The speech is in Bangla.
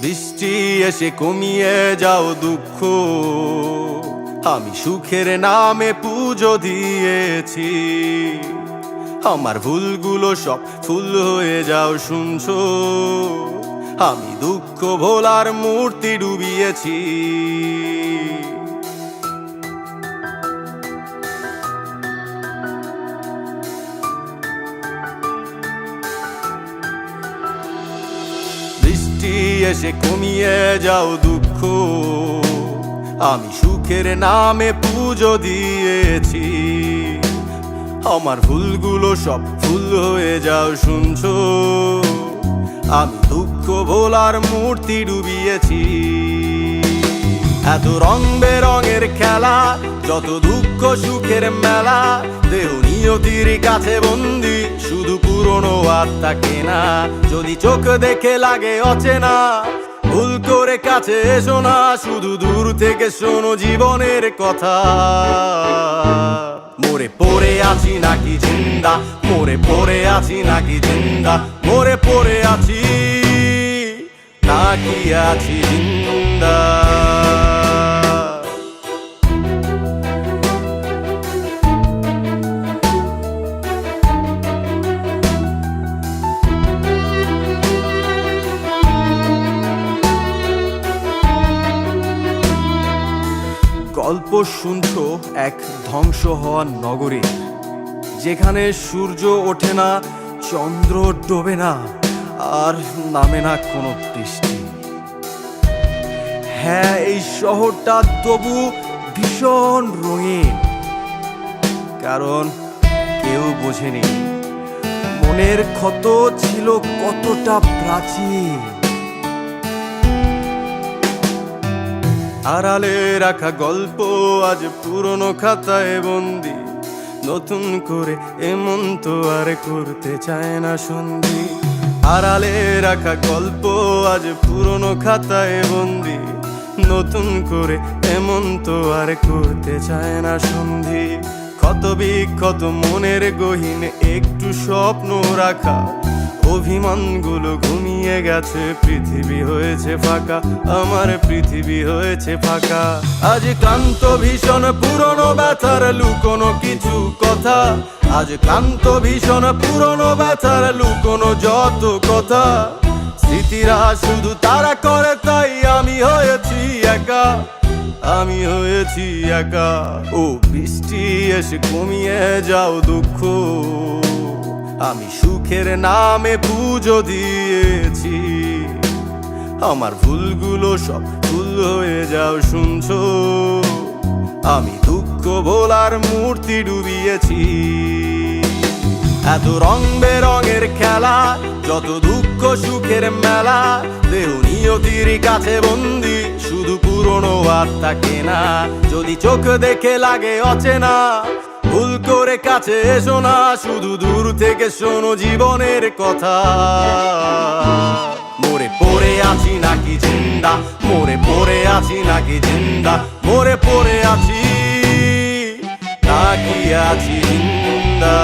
বৃষ্টি এসে কমিয়ে যাও দুঃখ, আমি সুখের নামে পুজো দিয়েছি। আমার ভুলগুলো সব ফুল হয়ে যাও শুনছো, আমি দুঃখ ভোলার মূর্তি ডুবিয়েছি। বৃষ্টি এসে কমিয়ে যাও দুঃখ, আমি সুখের নামে পুজো দিয়েছি। আমার ভুলগুলো সব ফুল হয়ে যাও শুনছো, আমি দুঃখ ভোলার মূর্তি ডুবিয়েছি। এত রং বেরঙের খেলা, যত দুঃখ সুখের মেলা, দেহ নিয়তির কাছে বন্দি, শুধু পুরনো আত্মা কেনা। যদি চোখ দেখে লাগে অচেনা, ভুল করে কাছে এসো না, শুধু দূর থেকে শোনো জীবনের কথা। মরে পড়ে আছি নাকি জিন্দা, মরে পড়ে আছি নাকি জিন্দা, মরে পড়ে আছি নাকি আছি জিন্দা। গল্প শুনছো এক ধ্বংস হওয়া নগরে, যেখানে সূর্য ওঠে না, চন্দ্র ডোবে না, আর নামে না কোনো বৃষ্টি। হ্যাঁ, এই শহরটা তবু ভীষণ রঙিন, কারণ কেউ বোঝেনি মনের ক্ষত ছিল কতটা প্রাচীন। আড়ালে রাখা গল্প আজ পুরনো খাতায় বন্দি, নতুন করে এমন তো আর করতে চায় না সন্ধি। আড়ালে রাখা গল্প আজ পুরনো খাতায় বন্দি, নতুন করে এমন তো আর করতে চায় না সন্ধি। ক্ষত বিক্ষত মনের গহীন একটু স্বপ্ন রাখা, অভিমানগুলো ঘুমিয়ে গেছে, পৃথিবী হয়েছে ফাঁকা, আমার পৃথিবী হয়েছে ফাঁকা। আজ ক্লান্ত ভীষণ পুরনো ব্যথার লুকোনো কিছু কথা, আজ ক্লান্ত ভীষণ পুরনো ব্যথার লুকোনো যত কথা। স্মৃতিরা শুধু তারা করে, তাই আমি হয়েছি একা, আমি হয়েছি একা। ও বৃষ্টি এসে কমিয়ে যাও দুঃখ, আমি সুখের নামে পুজো দিয়েছি। আমার ভুলগুলো সব ফুল হয়ে যাও শুনছো, আমি দুঃখ ভোলার মূর্তি ডুবিয়েছি। এত রং বেরঙের খেলা, যত দুঃখ সুখের মেলা, দেহ নিয়তির কাছে বন্দি, শুধু পুরনো আত্মা কেনা। যদি চোখ দেখে লাগে অচেনা, ভুল করে কাছে এসো না, শুধু দূর থেকে শোনো জীবনের কথা। মরে পড়ে আছি নাকি জিন্দা, মরে পড়ে আছি নাকি জিন্দা, মরে পড়ে আছি নাকি আছি জিন্দা।